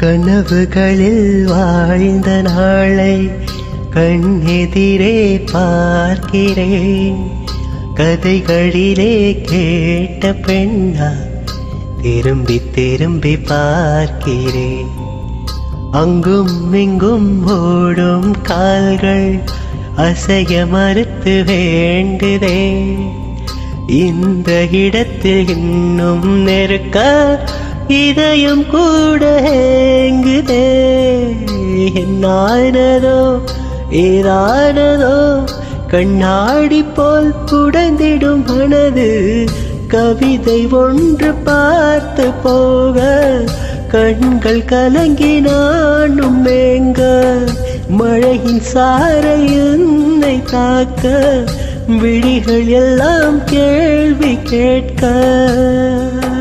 கனவுகளில் வாழ்ந்த நாளை கண்ணெதிரே பார்க்கிறேன். கதைகளிலே கேட்ட பெண்ணா திரும்பி திரும்பி பார்க்கிறேன். அங்கும் இங்கும் ஓடும் கால்கள் அசைய மறுத்து வேண்டுதே. இந்த இடத்தில் இன்னும் நெருக்க இதயம் கூட ஏங்குதே. என்னானதோ ஏதானதோ கண்ணாடி போல் உடைந்திடும் மனது. கவிதை ஒன்று பார்த்து போக கண்கள் கலங்கி நானும் மேங்க. மழையின் சாரல் என்னை தாக்க விழிகள் எல்லாம் கேள்வி கேட்க.